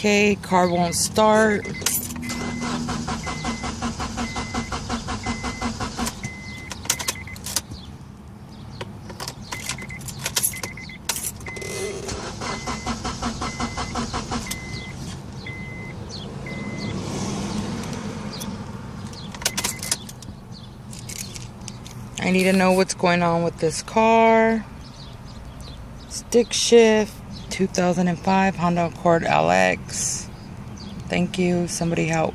Okay, car won't start. I need to know what's going on with this car. Stick shift, 2005 Honda Accord LX. Thank you. Somebody help.